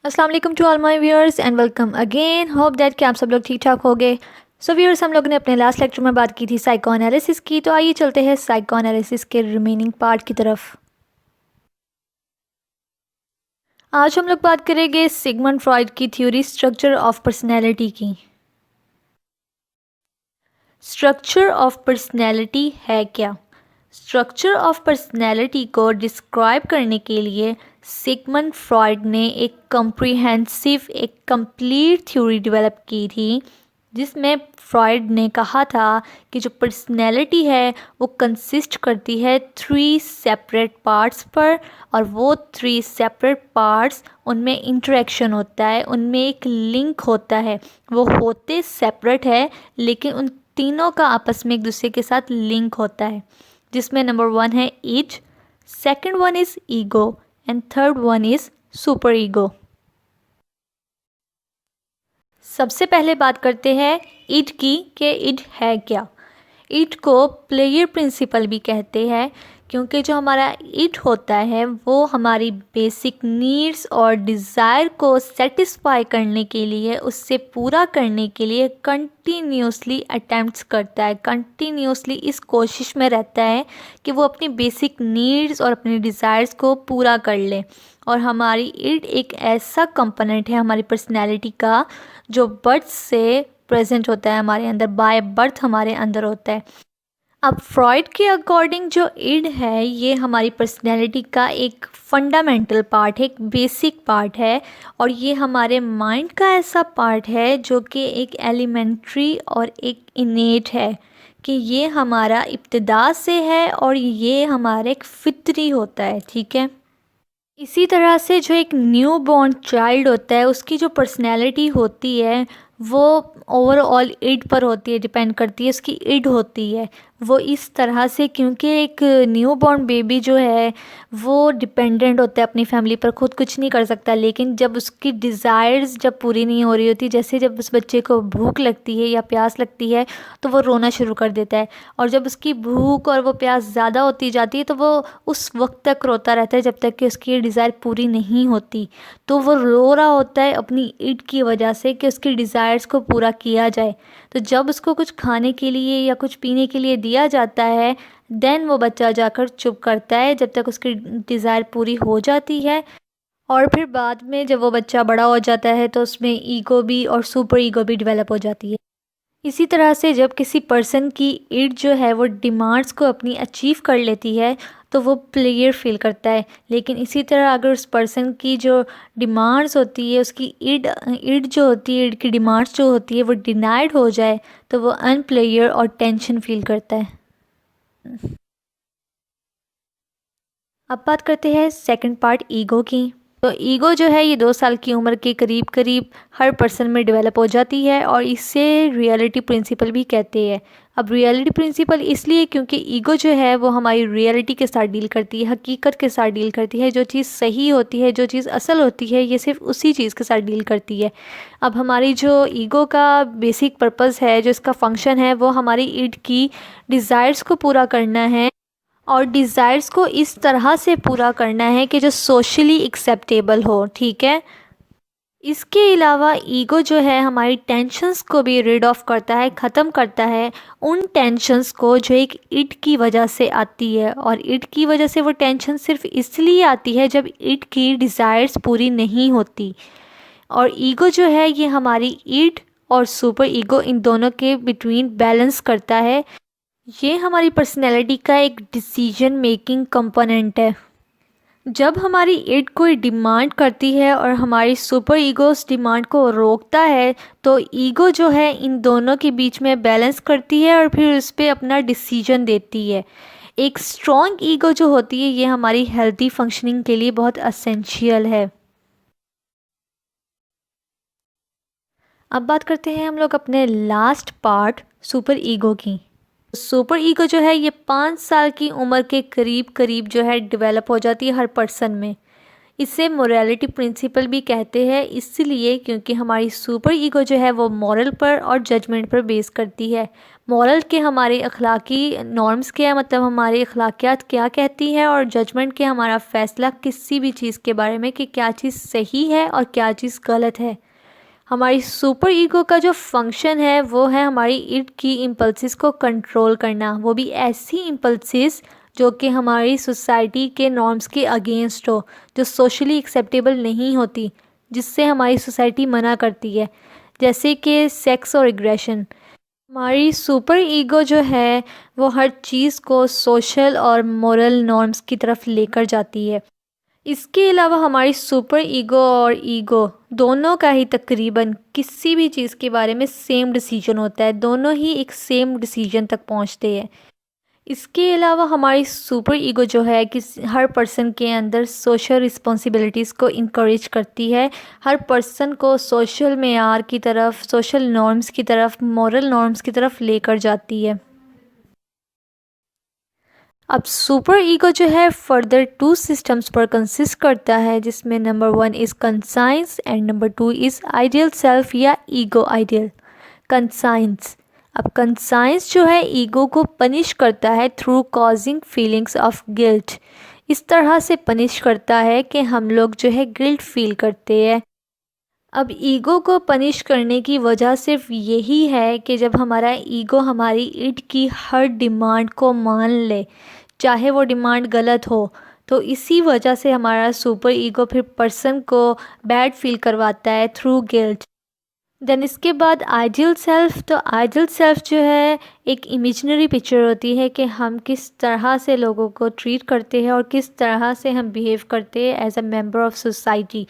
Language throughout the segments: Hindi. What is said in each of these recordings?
अस्सलाम वालेकुम to all my viewers and welcome again. Hope that कि आप सब लोग ठीक ठाक हो गए। सो व्यूअर्स, हम लोगों ने अपने लास्ट लेक्चर में बात की थी साइको एनालिसिस की, तो आइए चलते हैं साइको एनालिसिस के रिमेनिंग पार्ट की तरफ। आज हम लोग बात करेंगे सिगमंड फ्रॉइड की थ्योरी स्ट्रक्चर ऑफ पर्सनैलिटी की। स्ट्रक्चर ऑफ पर्सनैलिटी है क्या? स्ट्रक्चर ऑफ पर्सनैलिटी को डिस्क्राइब करने के लिए सिगमंड फ्रॉइड ने एक कम्प्रीहेंसिव, एक कंप्लीट थ्योरी डेवलप की थी, जिसमें फ्रॉइड ने कहा था कि जो पर्सनैलिटी है वो कंसिस्ट करती है 3 सेपरेट पार्ट्स पर, और वो 3 सेपरेट पार्ट्स, उनमें इंटरेक्शन होता है, उनमें एक लिंक होता है। वो होते सेपरेट है लेकिन उन तीनों का आपस में एक दूसरे के साथ लिंक होता है, जिसमें नंबर 1 है each, second one is ego and third one is super ego. सबसे पहले बात करते हैं ईड की कि ईड है क्या। ईड को प्लेयर प्रिंसिपल भी कहते हैं, क्योंकि जो हमारा ईड होता है वो हमारी बेसिक नीड्स और डिज़ायर को सेटिस्फाई करने के लिए, उससे पूरा करने के लिए कंटिन्यूसली अटेम्प्ट्स करता है, कंटिन्यूसली इस कोशिश में रहता है कि वो अपनी बेसिक नीड्स और अपने डिज़ायर्स को पूरा कर ले। और हमारी ईड एक ऐसा कंपोनेंट है हमारी पर्सनैलिटी का जो बर्थ से प्रेजेंट होता है हमारे अंदर, बाय बर्थ हमारे अंदर होता है। अब फ्रॉइड के अकॉर्डिंग जो ईड है ये हमारी पर्सनैलिटी का एक फंडामेंटल पार्ट है, एक बेसिक पार्ट है, और ये हमारे माइंड का ऐसा पार्ट है जो कि एक एलिमेंट्री और एक इनेट है, कि ये हमारा इब्तिदा से है और ये हमारे एक फितरी होता है। ठीक है, इसी तरह से जो एक न्यू बॉर्न चाइल्ड होता है उसकी जो पर्सनैलिटी होती है वो ओवरऑल ईड पर होती है, डिपेंड करती है, उसकी ईड होती है वो इस तरह से, क्योंकि एक न्यू बॉर्न बेबी जो है वो डिपेंडेंट होता है अपनी फैमिली पर, खुद कुछ नहीं कर सकता। लेकिन जब उसकी डिज़ायर्स जब पूरी नहीं हो रही होती, जैसे जब उस बच्चे को भूख लगती है या प्यास लगती है तो वो रोना शुरू कर देता है, और जब उसकी भूख और वो प्यास ज़्यादा होती जाती है तो वो उस वक्त तक रोता रहता है जब तक कि उसकी डिज़ायर पूरी नहीं होती। तो वो रो रहा होता है अपनी ईड की वजह से कि उसकी डिज़ायर्स को पूरा किया जाए। तो जब उसको कुछ खाने के लिए या कुछ पीने के लिए दिया जाता है, देन वो बच्चा जाकर चुप करता है जब तक उसकी डिज़ायर पूरी हो जाती है। और फिर बाद में जब वो बच्चा बड़ा हो जाता है तो उसमें ईगो भी और सुपर ईगो भी डेवलप हो जाती है। इसी तरह से जब किसी पर्सन की ईड जो है वो डिमांड्स को अपनी अचीव कर लेती है तो वो प्लेयर फील करता है। लेकिन इसी तरह अगर उस पर्सन की जो डिमांड्स होती है, उसकी ईड ईड जो होती है, ईड की डिमांड्स जो होती है वो डिनाइड हो जाए तो वो अनप्लेयर और टेंशन फील करता है। अब बात करते हैं सेकंड पार्ट ईगो की। तो ईगो जो है ये 2 साल की उम्र के करीब करीब हर पर्सन में डेवलप हो जाती है, और इसे रियलिटी प्रिंसिपल भी कहते हैं। अब रियलिटी प्रिंसिपल इसलिए क्योंकि ईगो जो है वो हमारी रियलिटी के साथ डील करती है, हकीकत के साथ डील करती है। जो चीज़ सही होती है, जो चीज़ असल होती है, ये सिर्फ उसी चीज़ के साथ डील करती है। अब हमारी जो ईगो का बेसिक पर्पस है, जो इसका फंक्शन है, वो हमारी ईड की डिज़ायर्स को पूरा करना है, और डिज़ायर्स को इस तरह से पूरा करना है कि जो सोशली एक्सेप्टेबल हो। ठीक है, इसके अलावा ईगो जो है हमारी टेंशन्स को भी रिड ऑफ करता है, ख़त्म करता है उन टेंशन्स को जो एक ईड की वजह से आती है। और ईड की वजह से वो टेंशन सिर्फ इसलिए आती है जब ईड की डिज़ायर्स पूरी नहीं होती। और ईगो जो है ये हमारी ईड और सुपर ईगो इन दोनों के बिटवीन बैलेंस करता है। ये हमारी पर्सनैलिटी का एक डिसीजन मेकिंग कंपोनेंट है। जब ईड ईड कोई डिमांड करती है और हमारी सुपर ईगो उस डिमांड को रोकता है, तो ईगो जो है इन दोनों के बीच में बैलेंस करती है और फिर उस पर अपना डिसीजन देती है। एक स्ट्रॉन्ग ईगो जो होती है ये हमारी हेल्थी फंक्शनिंग के लिए बहुत असेंशियल है। अब बात करते हैं हम लोग अपने लास्ट पार्ट सुपर ईगो की। सुपर ईगो जो है ये 5 साल की उम्र के करीब करीब जो है डेवलप हो जाती है हर पर्सन में। इसे मोरालिटी प्रिंसिपल भी कहते हैं, इसलिए क्योंकि हमारी सुपर ईगो जो है वो मॉरल पर और जजमेंट पर बेस करती है। मॉरल के हमारे अखलाकी नॉर्म्स क्या है, मतलब हमारी अखलाकियात क्या कहती है, और जजमेंट के हमारा फ़ैसला किसी भी चीज़ के बारे में कि क्या चीज़ सही है और क्या चीज़ गलत है। हमारी सुपर ईगो का जो फंक्शन है वो है हमारी इड की इम्पल्सिस को कंट्रोल करना, वो भी ऐसी इम्पल्सिस जो कि हमारी सोसाइटी के नॉर्म्स के अगेंस्ट हो, जो सोशली एक्सेप्टेबल नहीं होती, जिससे हमारी सोसाइटी मना करती है, जैसे कि सेक्स और एग्रेशन। हमारी सुपर ईगो जो है वो हर चीज़ को सोशल और मोरल नॉर्म्स की तरफ लेकर जाती है। इसके अलावा हमारी सुपर ईगो और ईगो दोनों का ही तकरीबन किसी भी चीज़ के बारे में सेम डिसीजन होता है, दोनों ही एक सेम डिसीजन तक पहुंचते हैं। इसके अलावा हमारी सुपर ईगो जो है कि हर पर्सन के अंदर सोशल रिस्पॉन्सिबिलिटीज़ को इनकरेज करती है, हर पर्सन को सोशल मेयार की तरफ, सोशल नॉर्म्स की तरफ, मॉरल नॉर्म्स की तरफ लेकर जाती है। अब सुपर ईगो जो है फर्दर 2 सिस्टम्स पर कंसिस्ट करता है, जिसमें number 1 is conscience and number 2 is ideal self या ईगो आइडियल। कंसाइंस, अब कंसाइंस जो है ईगो को पनिश करता है through causing feelings of guilt. इस तरह से पनिश करता है कि हम लोग जो है गिल्ट फील करते हैं। अब ईगो को पनिश करने की वजह सिर्फ यही है कि जब हमारा ईगो हमारी इड की हर डिमांड को मान ले, चाहे वो डिमांड गलत हो, तो इसी वजह से हमारा सुपर ईगो फिर पर्सन को बैड फील करवाता है थ्रू गिल्ट। देन इसके बाद आइडियल सेल्फ, तो आइडियल सेल्फ जो है एक इमेजिनरी पिक्चर होती है कि हम किस तरह से लोगों को ट्रीट करते हैं और किस तरह से हम बिहेव करते हैं as a member of society,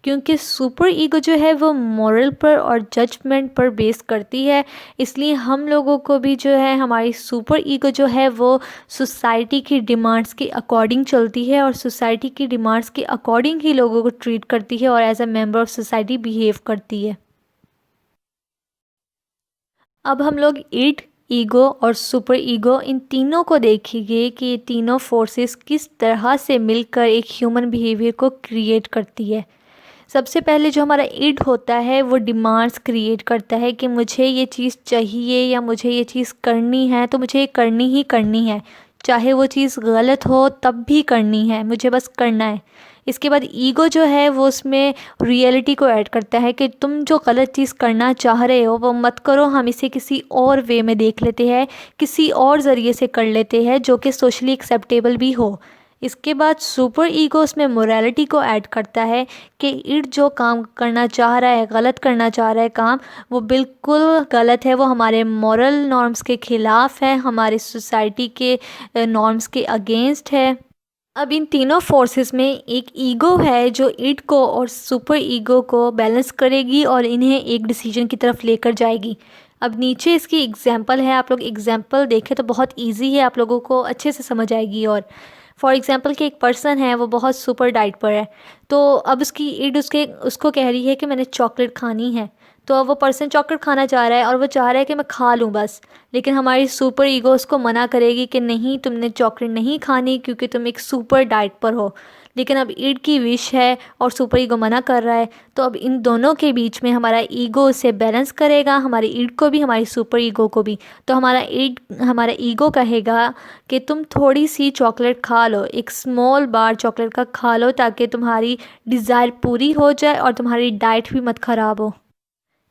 क्योंकि सुपर ईगो जो है वो मॉरल पर और जजमेंट पर बेस करती है। इसलिए हम लोगों को भी जो है हमारी सुपर ईगो जो है वो सोसाइटी की डिमांड्स के अकॉर्डिंग चलती है और सोसाइटी की डिमांड्स के अकॉर्डिंग ही लोगों को ट्रीट करती है और as a member of society behave करती है। अब हम लोग इड, ईगो और सुपर ईगो इन तीनों को देखेंगे कि ये तीनों फोर्सेस किस तरह से मिलकर एक ह्यूमन बिहेवियर को क्रिएट करती है। सबसे पहले जो हमारा इड होता है वो डिमांड्स क्रिएट करता है कि मुझे ये चीज़ चाहिए या मुझे ये चीज़ करनी है, तो मुझे ये करनी ही करनी है, चाहे वो चीज़ गलत हो तब भी करनी है, मुझे बस करना है। इसके बाद ईगो जो है वो उसमें रियलिटी को ऐड करता है कि तुम जो गलत चीज़ करना चाह रहे हो वो मत करो, हम इसे किसी और वे में देख लेते हैं, किसी और ज़रिए से कर लेते हैं जो कि सोशली एक्सेप्टेबल भी हो। इसके बाद सुपर ईगो उसमें मोरालिटी को ऐड करता है कि इड जो काम करना चाह रहा है, गलत करना चाह रहा है काम, वो बिल्कुल गलत है, वो हमारे मॉरल नॉर्म्स के ख़िलाफ़ है, हमारे सोसाइटी के नॉर्म्स के अगेंस्ट है। अब इन तीनों फोर्सेस में एक ईगो है जो इड को और सुपर ईगो को बैलेंस करेगी और इन्हें एक डिसीजन की तरफ लेकर जाएगी। अब नीचे इसकी एग्जांपल है, आप लोग एग्जांपल देखें तो बहुत इजी है, आप लोगों को अच्छे से समझ आएगी। और फॉर एग्जांपल कि एक पर्सन है वो बहुत सुपर डाइट पर है, तो अब उसकी इड उसको कह रही है कि मैंने चॉकलेट खानी है, तो अब वो पर्सन चॉकलेट खाना चाह रहा है और वो चाह रहा है कि मैं खा लूँ बस, लेकिन हमारी सुपर ईगो उसको मना करेगी कि नहीं, तुमने चॉकलेट नहीं खानी क्योंकि तुम एक सुपर डाइट पर हो। लेकिन अब ईड की विश है और सुपर ईगो मना कर रहा है, तो अब इन दोनों के बीच में हमारा ईगो उसे बैलेंस करेगा, हमारी ईड को भी हमारी सुपर ईगो को भी। तो हमारा ईगो कहेगा कि तुम थोड़ी सी चॉकलेट खा लो, एक स्मॉल बार चॉकलेट का खा लो, ताकि तुम्हारी डिज़ायर पूरी हो जाए और तुम्हारी डाइट भी मत ख़राब हो।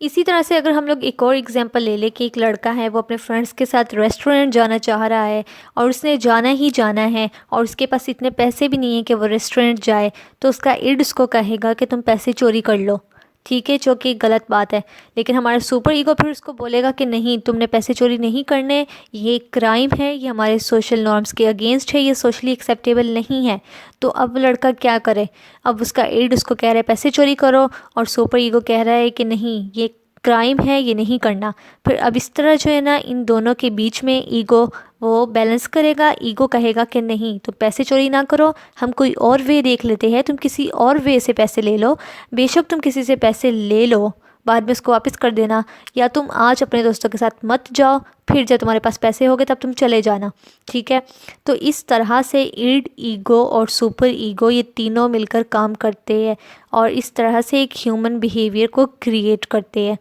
इसी तरह से अगर हम लोग एक और एग्जांपल ले लें कि एक लड़का है, वो अपने फ्रेंड्स के साथ रेस्टोरेंट जाना चाह रहा है और उसने जाना ही जाना है और उसके पास इतने पैसे भी नहीं है कि वो रेस्टोरेंट जाए, तो उसका इड उसको कहेगा कि तुम पैसे चोरी कर लो, ठीक है, जो कि गलत बात है। लेकिन हमारा सुपर ईगो फिर उसको बोलेगा कि नहीं, तुमने पैसे चोरी नहीं करने, ये क्राइम है, ये हमारे सोशल नॉर्म्स के अगेंस्ट है, ये सोशली एक्सेप्टेबल नहीं है। तो अब लड़का क्या करे, अब उसका इड उसको कह रहा है पैसे चोरी करो और सुपर ईगो कह रहा है कि नहीं, ये क्राइम है, ये नहीं करना। फिर अब इस तरह जो है ना, इन दोनों के बीच में ईगो वो बैलेंस करेगा। ईगो कहेगा कि नहीं, तुम पैसे चोरी ना करो, हम कोई और वे देख लेते हैं, तुम किसी और वे से पैसे ले लो, बेशक तुम किसी से पैसे ले लो, बाद में उसको वापस कर देना, या तुम आज अपने दोस्तों के साथ मत जाओ, फिर जब तुम्हारे पास पैसे होंगे तब तुम चले जाना, ठीक है। तो इस तरह से इड, ईगो और सुपर ईगो ये तीनों मिलकर काम करते हैं और इस तरह से एक ह्यूमन बिहेवियर को क्रिएट करते हैं।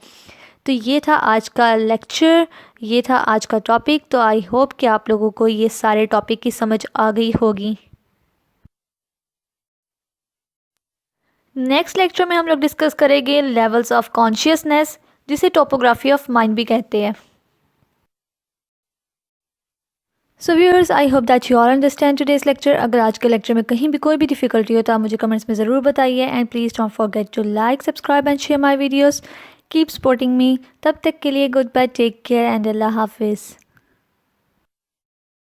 तो ये था आज का लेक्चर, ये था आज का टॉपिक। तो आई होप कि आप लोगों को ये सारे टॉपिक की समझ आ गई होगी। नेक्स्ट लेक्चर में हम लोग डिस्कस करेंगे लेवल्स ऑफ कॉन्शियसनेस, जिसे टोपोग्राफी ऑफ माइंड भी कहते हैं। So viewers, I hope that you all understand today's lecture. अगर आज के लेक्चर में कहीं भी कोई भी डिफिकल्टी हो तो आप मुझे कमेंट्स में ज़रूर बताइए, and please don't forget to like, subscribe and share my videos. Keep supporting me. तब तक के लिए goodbye, take care and अल्लाह हाफिज़।